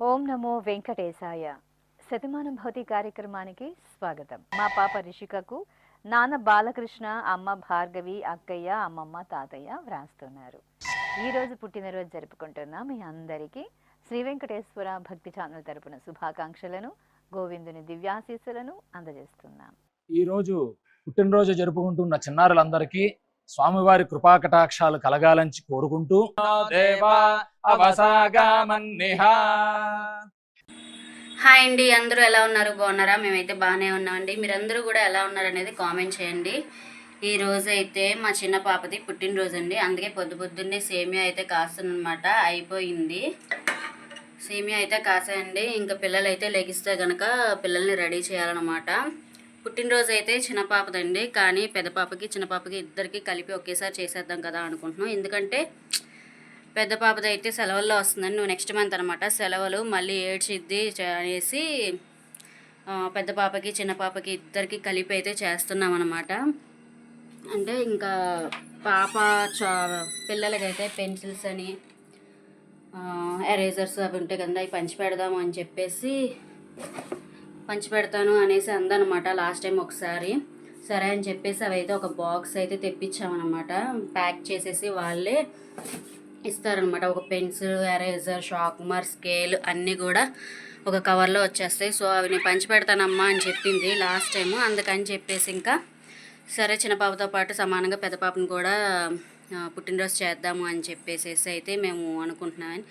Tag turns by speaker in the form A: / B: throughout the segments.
A: ఓం నమో వెంకటేశాయ. శతమానం భౌతి కార్యక్రమానికి స్వాగతం. మా పాప రిషికకు నాన్న బాలకృష్ణ, అమ్మ భార్గవి, అక్కయ్య, అమ్మమ్మ, తాతయ్య వ్రాస్తున్నారు. ఈరోజు పుట్టినరోజు జరుపుకుంటున్న మీ అందరికీ శ్రీ వెంకటేశ్వర భక్తి ఛానల్ తరపున శుభాకాంక్షలను, గోవిందుని దివ్యాశీస్సులను అందజేస్తున్నాం.
B: ఈరోజు పుట్టినరోజు జరుపుకుంటున్న చిన్నారులందరికీ స్వామివారి కృపాకటాక్షాలు కలగాలని కోరుకుంటూ
C: హాయ్ అండి, అందరూ ఎలా ఉన్నారు? బాగున్నారా? మేమైతే బాగానే ఉన్నామండి. మీరందరూ కూడా ఎలా ఉన్నారు అనేది కామెంట్ చేయండి. ఈ రోజు అయితే మా చిన్న పాపది పుట్టినరోజు అండి. అందుకే పొద్దున్నే సేమియా అయితే కాస్తుందన్నమాట. అయిపోయింది సేమియా అయితే కాసాయండి. ఇంకా పిల్లలు అయితే లెగిస్తే కనుక పిల్లల్ని రెడీ చేయాలన్నమాట. పుట్టినరోజు అయితే చిన్న పాపదండి, కానీ పెద్ద పాపకి చిన్న పాపకి ఇద్దరికి కలిపి ఒకేసారి చేసేద్దాం కదా అనుకుంటున్నాం. ఎందుకంటే పెద్ద పాపది అయితే సెలవుల్లో వస్తుందండి. నువ్వు నెక్స్ట్ మంత్ అనమాట సెలవులు, మళ్ళీ ఏడ్చిద్ది అనేసి పెద్ద పాపకి చిన్న పాపకి ఇద్దరికి కలిపి అయితే చేస్తున్నాం అనమాట. అంటే ఇంకా పాప పిల్లలకైతే పెన్సిల్స్ అని ఎరేజర్స్ అవి ఉంటాయి కదా, అవి పంచి పెడదాము అని చెప్పేసి పంచిపెడతాను అనేసి అందనమాట లాస్ట్ టైం ఒకసారి. సరే అని చెప్పేసి అవి అయితే ఒక బాక్స్ అయితే తెప్పించామన్నమాట. ప్యాక్ చేసేసి వాళ్ళే ఇస్తారనమాట. ఒక పెన్సిల్, ఎరేజర్, షార్ప్నర్, స్కేల్ అన్నీ కూడా ఒక కవర్లో వచ్చేస్తాయి. సో అవి నేను పంచిపెడతానమ్మా అని చెప్పింది లాస్ట్ టైము. అందుకని చెప్పేసి ఇంకా సరే చిన్న పాపతో పాటు సమానంగా పెద్ద పాపను కూడా పుట్టినరోజు చేద్దాము అని చెప్పేసి అయితే మేము అనుకుంటున్నామని.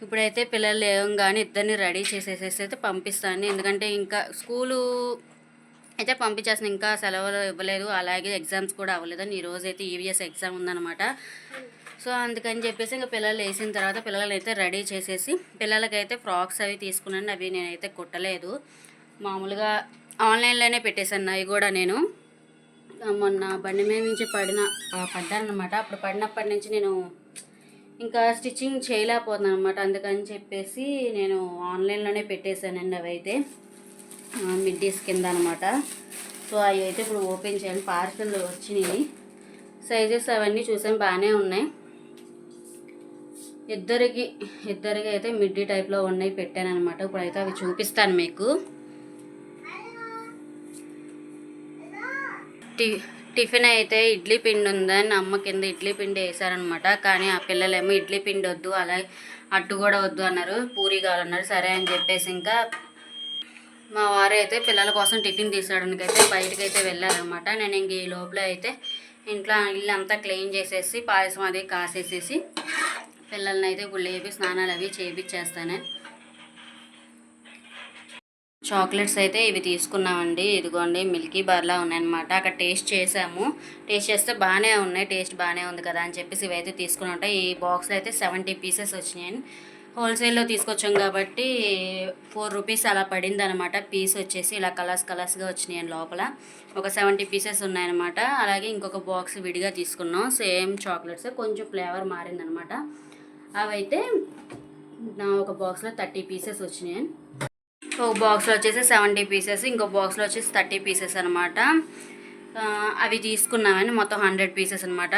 C: ఇప్పుడైతే పిల్లలు లేవగానే ఇద్దరిని రెడీ చేసేసేసి అయితే పంపిస్తాను. ఎందుకంటే ఇంకా స్కూలు అయితే పంపించేస్తాను, ఇంకా సెలవులు ఇవ్వలేదు, అలాగే ఎగ్జామ్స్ కూడా అవ్వలేదని. ఈరోజు అయితే ఈవీఎస్ ఎగ్జామ్ ఉందన్నమాట. సో అందుకని చెప్పేసి ఇంకా పిల్లలు వేసిన తర్వాత పిల్లలని అయితే రెడీ చేసేసి పిల్లలకైతే ఫ్రాక్స్ అవి తీసుకున్నాను. అవి నేనైతే కుట్టలేదు, మామూలుగా ఆన్లైన్లోనే పెట్టేశాను. అవి కూడా నేను మొన్న బండి మీద నుంచి పడ్డానమాట. అప్పుడు పడినప్పటి నుంచి నేను ఇంకా స్టిచ్చింగ్ చేయలేకపోతున్నాను అనమాట. అందుకని చెప్పేసి నేను ఆన్లైన్లోనే పెట్టేశానండి. అవి అయితే మిడ్డీస్ కింద అనమాట. సో అవి అయితే ఇప్పుడు ఓపెన్ చేయాలి. పార్సల్ వచ్చినాయి, సైజెస్ అవన్నీ చూసాను, బాగానే ఉన్నాయి. ఇద్దరికి అయితే మిడ్డీ టైప్లో ఉన్నాయి పెట్టాను అనమాట. ఇప్పుడైతే అవి చూపిస్తాను మీకు. టిఫిన్ అయితే ఇడ్లీ పిండి ఉందని అమ్మ కింద ఇడ్లీ పిండి వేసారనమాట. కానీ ఆ పిల్లలేమో ఇడ్లీ పిండి వద్దు, అలాగే అట్టు కూడా వద్దు అన్నారు, పూరి కావాలన్నారు. సరే అని చెప్పేసి ఇంకా మా వారు అయితే పిల్లల కోసం టిఫిన్ తీసుకోవడానికి అయితే బయటకు అయితే వెళ్ళారనమాట. నేను ఇంక ఈ లోపల అయితే ఇంట్లో ఇల్లు అంతా క్లీన్ చేసేసి పాయసం అది కాసేసేసి పిల్లల్ని అయితే ఇప్పుడు లేపి స్నానాలు అవి చేయించేస్తాను. చాక్లెట్స్ అయితే ఇవి తీసుకున్నామండి. ఇదిగోండి మిల్కీ బార్లా ఉన్నాయన్నమాట. అక్కడ టేస్ట్ చేసాము, టేస్ట్ చేస్తే బాగానే ఉన్నాయి, టేస్ట్ బాగానే ఉంది కదా అని చెప్పేసి ఇవైతే తీసుకుని ఉంటాయి. ఈ బాక్స్లో అయితే 70 పీసెస్ వచ్చినాయని హోల్సేల్లో తీసుకొచ్చాం కాబట్టి 4 రూపీస్ అలా పడింది అనమాట. పీస్ వచ్చేసి ఇలా కలర్స్గా వచ్చినాయని లోపల ఒక 70 పీసెస్ ఉన్నాయన్నమాట. అలాగే ఇంకొక బాక్స్ విడిగా తీసుకున్నాం, సేమ్ చాక్లెట్స్, కొంచెం ఫ్లేవర్ మారిందనమాట. అవైతే ఒక బాక్స్లో 30 పీసెస్ వచ్చినాయి. ఒక బాక్స్లో వచ్చేసి 70 పీసెస్, ఇంకో బాక్స్లో వచ్చేసి 30 పీసెస్ అనమాట. అవి తీసుకున్నామని మొత్తం 100 పీసెస్ అనమాట.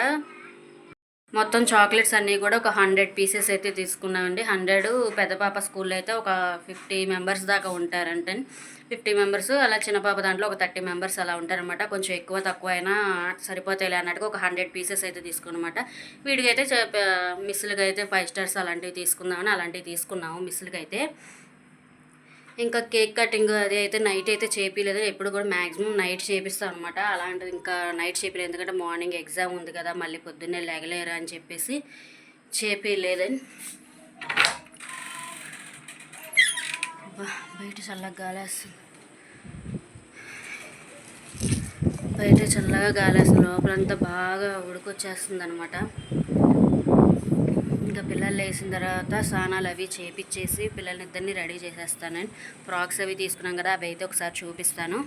C: మొత్తం చాక్లెట్స్ అన్నీ కూడా ఒక 100 పీసెస్ అయితే తీసుకున్నామండి. 100 పెద్ద పాప స్కూల్లో అయితే ఒక 50 మెంబర్స్ దాకా ఉంటారంటే 50 మెంబర్స్, అలా చిన్న పాప దాంట్లో ఒక 30 మెంబర్స్ అలా ఉంటారనమాట. కొంచెం ఎక్కువ తక్కువ అయినా సరిపోతాయి అన్నట్టుగా ఒక 100 పీసెస్ అయితే తీసుకున్నమాట. వీడికి అయితే మిస్సులకి అయితే 5 స్టార్స్ అలాంటివి తీసుకుందామని అలాంటివి తీసుకున్నాము మిస్సులకి అయితే. ఇంకా కేక్ కటింగ్ అది అయితే నైట్ అయితే చేపిలేదు, ఎప్పుడు కూడా మ్యాక్సిమం నైట్ చేపిస్తాం అనమాట. అలాంటిది ఇంకా నైట్ చేపిలేదు, ఎందుకంటే మార్నింగ్ ఎగ్జామ్ ఉంది కదా, మళ్ళీ పొద్దున్నే లేగలేరు అని చెప్పేసి చేపిలేదని. బయట చల్లగా గాలేస్తుంది, బయట చల్లగా గాలేస్తుంది, లోపలంతా బాగా ఉడికొచ్చేస్తుంది అనమాట. ఇంకా పిల్లలు లేచిన తర్వాత స్నానాలు అవి చేపించేసి పిల్లల్ని ఇద్దరిని రెడీ చేసేస్తానండి. ఫ్రాక్స్ అవి తీసుకున్నాం కదా, అవి అయితే ఒకసారి చూపిస్తాను.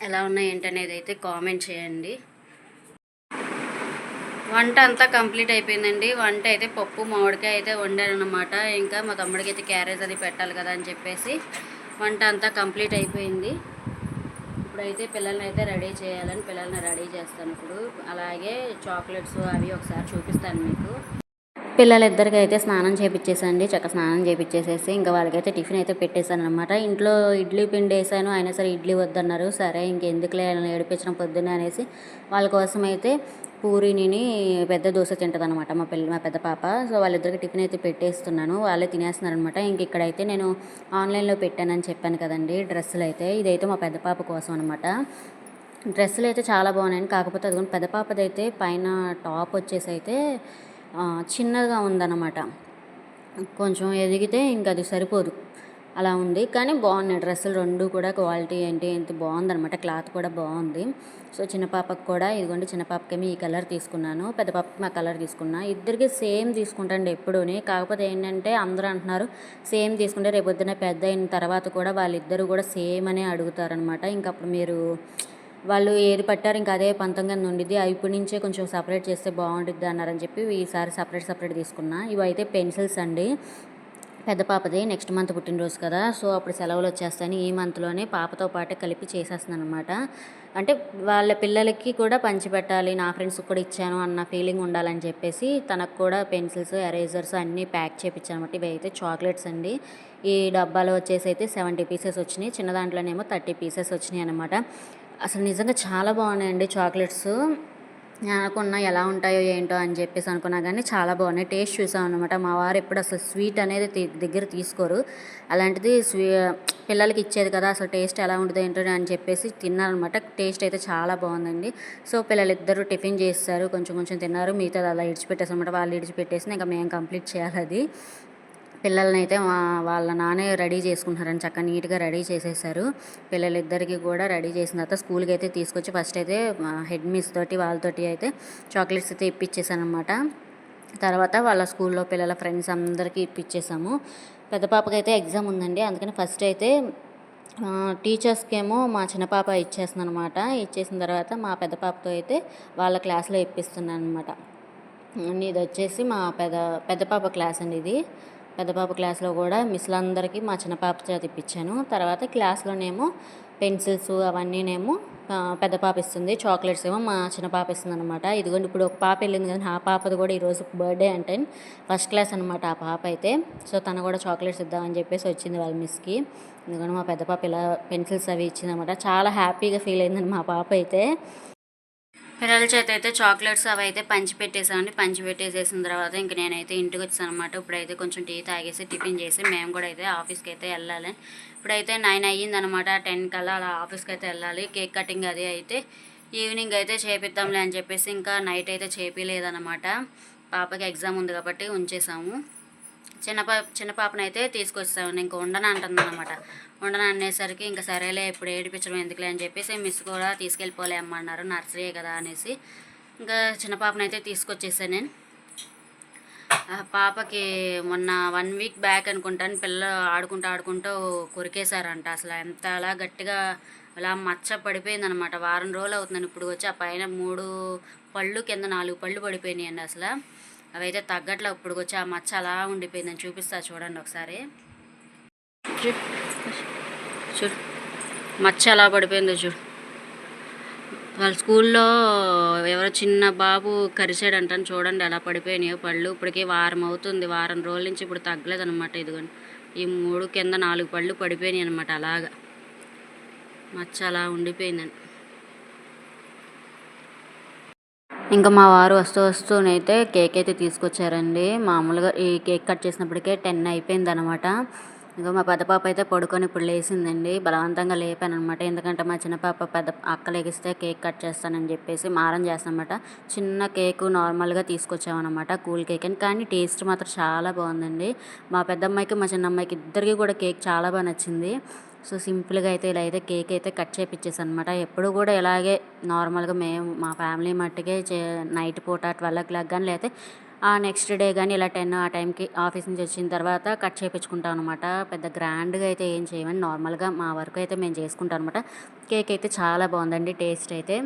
C: ఎలా ఉన్నాయి ఏంటనేది అయితే కామెంట్ చేయండి. వంట అంతా కంప్లీట్ అయిపోయిందండి. వంట అయితే పప్పు మామిడికాయ అయితే వండాను అనమాట. ఇంకా మా తమ్ముడికి అయితే క్యారేజ్ అది పెట్టాలి కదా అని చెప్పేసి వంట అంతా కంప్లీట్ అయిపోయింది. ఇప్పుడైతే పిల్లల్ని అయితే రెడీ చేయాలని పిల్లల్ని రెడీ చేస్తాను ఇప్పుడు. అలాగే చాక్లెట్స్ అవి ఒకసారి చూపిస్తాను మీకు. పిల్లలిద్దరికి అయితే స్నానం చేపిచ్చేసండి, స్నానం చేపిచ్చేసేసి ఇంకా వాళ్ళకైతే టిఫిన్ అయితే పెట్టేశాను అనమాట. ఇంట్లో ఇడ్లీ పిండి వేసాను, అయినా సరే ఇడ్లీ వద్దన్నారు. సరే ఇంకెందుకులే ఏడిపించడం పొద్దున్నే అనేసి వాళ్ళ కోసం అయితే పూరీని పెద్ద దోశ తింటుందన్నమాట మా పెద్ద పాప. సో వాళ్ళిద్దరికి టిఫిన్ అయితే పెట్టేస్తున్నాను, వాళ్ళే తినేస్తున్నారనమాట. ఇంక ఇక్కడైతే నేను ఆన్లైన్లో పెట్టానని చెప్పాను కదండి డ్రెస్సులు అయితే, ఇదైతే మా పెద్ద పాప కోసం అనమాట. డ్రెస్సులు అయితే చాలా బాగున్నాయండి, కాకపోతే అది పెద్ద పాపదైతే పైన టాప్ వచ్చేసి అయితే చిన్నగా ఉందన్నమాట. కొంచెం ఎదిగితే ఇంక అది సరిపోదు అలా ఉంది. కానీ బాగున్నాయి డ్రెస్సులు రెండు కూడా, క్వాలిటీ ఏంటి ఎంత బాగుందనమాట, క్లాత్ కూడా బాగుంది. సో చిన్న పాపకు కూడా ఇదిగోండి, చిన్న పాపకేమో ఈ కలర్ తీసుకున్నాను, పెద్ద పాపకి మా కలర్ తీసుకున్నా. ఇద్దరికి సేమ్ తీసుకుంటాండి ఎప్పుడూని. కాకపోతే ఏంటంటే అందరూ అంటున్నారు సేమ్ తీసుకుంటే రేపొద్దున పెద్ద అయిన తర్వాత కూడా వాళ్ళిద్దరూ కూడా సేమ్ అనే అడుగుతారనమాట. ఇంకప్పుడు మీరు వాళ్ళు ఏది పట్టారు ఇంకా అదే పంతం కింద ఉండిద్ది, ఇప్పటి నుంచే కొంచెం సపరేట్ చేస్తే బాగుంటుంది అన్నారని చెప్పి ఈసారి సపరేట్ తీసుకున్నా. ఇవైతే పెన్సిల్స్ అండి, పెద్ద పాపది నెక్స్ట్ మంత్ పుట్టినరోజు కదా, సో అప్పుడు సెలవులు వచ్చేస్తాయని ఈ మంత్లోనే పాపతో పాటే కలిపి చేసేస్తున్నాను అనమాట. అంటే వాళ్ళ పిల్లలకి కూడా పంచిపెట్టాలి, నా ఫ్రెండ్స్కి కూడా ఇచ్చాను అన్న ఫీలింగ్ ఉండాలని చెప్పేసి తనకు కూడా పెన్సిల్స్, ఎరేజర్స్ అన్నీ ప్యాక్ చేయించాను అనమాట. ఇవి అయితే చాక్లెట్స్ అండి. ఈ డబ్బాలో వచ్చేసి అయితే 70 పీసెస్ వచ్చినాయి, చిన్న దాంట్లోనేమో 30 పీసెస్ వచ్చినాయి అనమాట. అసలు నిజంగా చాలా బాగున్నాయండి చాక్లెట్స్. నేను అనుకున్నా ఎలా ఉంటాయో ఏంటో అని చెప్పేసి అనుకున్నా, కానీ చాలా బాగున్నాయి. టేస్ట్ చూసాం అనమాట. మా వారు ఎప్పుడు అసలు స్వీట్ అనేది దగ్గర తీసుకోరు, అలాంటిది పిల్లలకి ఇచ్చేది కదా, అసలు టేస్ట్ ఎలా ఉంటుంది ఏంటో అని చెప్పేసి తిన్నారనమాట. టేస్ట్ అయితే చాలా బాగుందండి. సో పిల్లలిద్దరూ టిఫిన్ చేస్తారు, కొంచెం కొంచెం తిన్నారు, మిగతాది అలా ఇడిచిపెట్టేసి అనమాట. వాళ్ళు ఇడిచిపెట్టేసి ఇంకా మేము కంప్లీట్ చేయాలి అది. పిల్లల్ని అయితే వాళ్ళ నాన్నే రెడీ చేసుకుంటున్నారని చక్కగా నీట్గా రెడీ చేసేసారు. పిల్లలిద్దరికి కూడా రెడీ చేసిన తర్వాత స్కూల్కి అయితే తీసుకొచ్చి ఫస్ట్ అయితే హెడ్ మిస్ తోటి వాళ్ళతోటి అయితే చాక్లెట్స్ అయితే ఇప్పించేసాను అనమాట. తర్వాత వాళ్ళ స్కూల్లో పిల్లల ఫ్రెండ్స్ అందరికీ ఇప్పించేసాము. పెద్ద పాపకి అయితే ఎగ్జామ్ ఉందండి, అందుకని ఫస్ట్ అయితే టీచర్స్కి ఏమో మా చిన్న పాప ఇచ్చేస్తుంది అనమాట. ఇచ్చేసిన తర్వాత మా పెద్ద పాపతో అయితే వాళ్ళ క్లాస్లో ఇప్పిస్తున్నాను అనమాట. ఇది వచ్చేసి మా పెద్ద పాప క్లాస్ అండి. ఇది పెద్ద పాప క్లాస్లో కూడా మిస్లందరికీ మా చిన్న పాప చేత ఇప్పించాను. తర్వాత క్లాస్లోనేమో పెన్సిల్స్ అవన్నీనేమో పెద్ద పాప ఇస్తుంది, చాక్లెట్స్ ఏమో మా చిన్న పాప ఇస్తుంది అనమాట. ఇదిగోండి ఇప్పుడు ఒక పాప వెళ్ళింది కదా, ఆ పాపది కూడా ఈరోజు బర్త్డే అంటే ఫస్ట్ క్లాస్ అనమాట ఆ పాప అయితే. సో తను కూడా చాక్లెట్స్ ఇద్దామని చెప్పేసి వచ్చింది వాళ్ళ మిస్కి. ఎందుకంటే మా పెద్ద పాప ఇలా పెన్సిల్స్ అవి ఇచ్చింది అనమాట. చాలా హ్యాపీగా ఫీల్ అయిందండి మా పాప అయితే. పిల్లల చేత అయితే చాక్లెట్స్ అవి అయితే పంచిపెట్టేసామండి. పంచిపెట్టేసేసిన తర్వాత ఇంక నేనైతే ఇంటికి వచ్చాను అనమాట. ఇప్పుడైతే కొంచెం టీ తాగేసి టిఫిన్ చేసి మేము కూడా అయితే ఆఫీస్కి అయితే వెళ్ళాలి. ఇప్పుడైతే 9 అయ్యిందనమాట, 10 కల్లా అలా ఆఫీస్కి అయితే వెళ్ళాలి. కేక్ కటింగ్ అది అయితే ఈవినింగ్ అయితే చేపిద్దాంలే అని చెప్పేసి ఇంకా నైట్ అయితే చేపిలేదనమాట. పాపకి ఎగ్జామ్ ఉంది కాబట్టి ఉంచేసాము. చిన్న పాపనైతే తీసుకొచ్చాము, ఇంక ఉండను అంటుంది అనమాట. ఉండను అనేసరికి ఇంకా సరేలే ఇప్పుడు ఏడిపించడం ఎందుకులే అని చెప్పేసి మిస్ కూడా తీసుకెళ్ళిపోలే అమ్మన్నారు, నర్సరీ కదా అనేసి ఇంకా చిన్న పాపనైతే తీసుకొచ్చేసాను నేను. పాపకి మొన్న 1 వీక్ బ్యాక్ అనుకుంటాను పిల్లలు ఆడుకుంటూ కొరికేశారంట. అసలు ఎంత అలా గట్టిగా అలా మచ్చ పడిపోయిందనమాట. వారం రోజులు అవుతుందని ఇప్పుడు వచ్చి ఆ పైన 3 పళ్ళు కింద 4 పళ్ళు పడిపోయినాయండి. అసలు అవైతే తగ్గట్లో ఇప్పుడు వచ్చి ఆ మచ్చ అలా ఉండిపోయిందని చూపిస్తా చూడండి ఒకసారి. చూడు మచ్చ అలా పడిపోయిందో చూడు. వాళ్ళ స్కూల్లో ఎవరో చిన్న బాబు కరిచాడంటాను, చూడండి అలా పడిపోయినాయో పళ్ళు. ఇప్పటికీ వారం అవుతుంది, వారం రోజుల నుంచి ఇప్పుడు తగ్గలేదనమాట. ఇదిగోండి ఈ 3 కింద 4 పళ్ళు పడిపోయినాయి అనమాట. అలాగా మచ్చ అలా ఉండిపోయిందండి. ఇంకా మా వారు వస్తూనైతే కేక్ అయితే తీసుకొచ్చారండి. మామూలుగా ఈ కేక్ కట్ చేసినప్పటికే 10 అయిపోయింది అనమాట. ఇంకా మా పెద్ద పాప అయితే పడుకొని ఇప్పుడు లేచిందండి. బలవంతంగా లేపాను అనమాట, ఎందుకంటే మా చిన్న పాప పెద్ద అక్క లెగిస్తే కేక్ కట్ చేస్తానని చెప్పేసి మారం చేస్తానమాట. చిన్న కేకు నార్మల్గా తీసుకొచ్చామన్నమాట, కూల్ కేక్ అని. కానీ టేస్ట్ మాత్రం చాలా బాగుందండి. మా పెద్దమ్మాయికి మా చిన్నమ్మాయికి ఇద్దరికి కూడా కేక్ చాలా బాగా నచ్చింది. సో సింపుల్గా అయితే ఇలా అయితే కేక్ అయితే కట్ చేయించేసాను అనమాట. ఎప్పుడు కూడా ఇలాగే నార్మల్గా మేము మా ఫ్యామిలీ మట్టుకే నైట్ పూట 12 o'clock కానీ లేకపోతే నెక్స్ట్ డే కానీ ఇలా 10 ఆ టైంకి ఆఫీస్ నుంచి వచ్చిన తర్వాత కట్ చేయించుకుంటాం అనమాట. పెద్ద గ్రాండ్గా అయితే ఏం చేయమని నార్మల్గా మా వరకు అయితే మేము చేసుకుంటాం అనమాట. కేక్ అయితే చాలా బాగుందండి టేస్ట్ అయితే.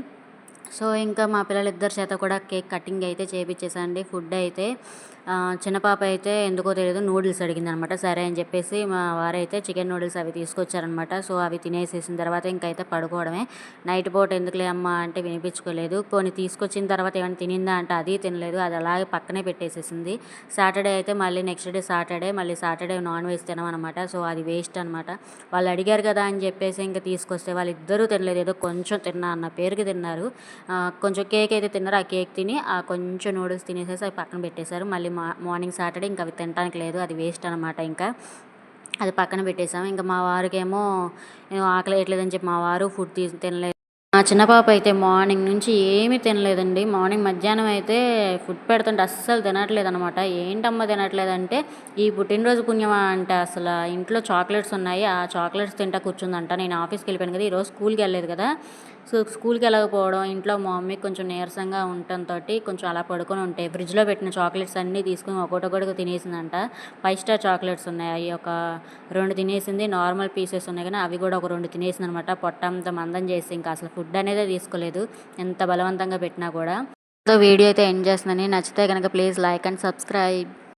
C: సో ఇంకా మా పిల్లలిద్దరి చేత కూడా కేక్ కటింగ్ అయితే చేపించేసండి. ఫుడ్ అయితే చిన్న పాప అయితే ఎందుకో తెలియదు నూడిల్స్ అడిగిందనమాట. సరే అని చెప్పేసి మా వారైతే చికెన్ నూడిల్స్ అవి తీసుకొచ్చారనమాట. సో అవి తినేసేసిన తర్వాత ఇంకైతే పడుకోవడమే. నైట్ పూట ఎందుకులే అమ్మ అంటే వినిపించుకోలేదు. పోనీ తీసుకొచ్చిన తర్వాత ఏమైనా తినిందా అంటే అది తినలేదు. అది అలాగే పక్కనే పెట్టేసేసింది. సాటర్డే అయితే మళ్ళీ next day Saturday non veg తినమనమాట. సో అది వేస్ట్ అనమాట. వాళ్ళు అడిగారు కదా అని చెప్పేసి ఇంకా తీసుకొస్తే వాళ్ళిద్దరూ తినలేదు. ఏదో కొంచెం తిన్నా అన్న పేరుకి తిన్నారు. కొంచెం కేక్ అయితే తిన్నారు. ఆ కేక్ తిని ఆ కొంచెం నూడిల్స్ తినేసేసి అవి పక్కన పెట్టేశారు. మళ్ళీ మార్నింగ్ సాటర్డే ఇంకా అవి తినడానికి లేదు. అది వేస్ట్ అనమాట. ఇంకా అది పక్కన పెట్టేసాము. ఇంకా మా వారికేమో ఆకలి వేయట్లేదని చెప్పి మా వారు ఫుడ్ తినలేదు. మా చిన్న పాప అయితే మార్నింగ్ నుంచి ఏమీ తినలేదండి. మధ్యాహ్నం అయితే ఫుడ్ పెడుతుంటే అస్సలు తినట్లేదు అనమాట. ఏంటమ్మా తినట్లేదంటే ఈ పుట్టినరోజు పుణ్యమా అంటే అసలు ఇంట్లో చాక్లెట్స్ ఉన్నాయి. ఆ చాక్లెట్స్ తింటా కూర్చుందంట. నేను ఆఫీస్కి వెళ్ళిపోయాను కదా, ఈరోజు స్కూల్కి వెళ్ళలేదు కదా. సో స్కూల్కి వెళ్ళకపోవడం, ఇంట్లో మా మమ్మీ కొంచెం నీరసంగా ఉండటంతో కొంచెం అలా పడుకొని ఉంటాయి. ఫ్రిడ్జ్లో పెట్టిన చాక్లెట్స్ అన్నీ తీసుకుని ఒకటి తినేసిందంట. 5 స్టార్ చాక్లెట్స్ ఉన్నాయి. అవి ఒక 2 తినేసింది. నార్మల్ పీసెస్ ఉన్నాయి కానీ అవి కూడా ఒక 2 తినేసింది అనమాట. పొట్టంతా మందం చేసి ఇంకా అసలు ఫుడ్ అనేదే తీసుకోలేదు ఎంత బలవంతంగా పెట్టినా కూడా. సో వీడియో అయితే ఎండ్ చేస్తున్నాను. నచ్చితే కనుక ప్లీజ్ లైక్ అండ్ సబ్స్క్రైబ్.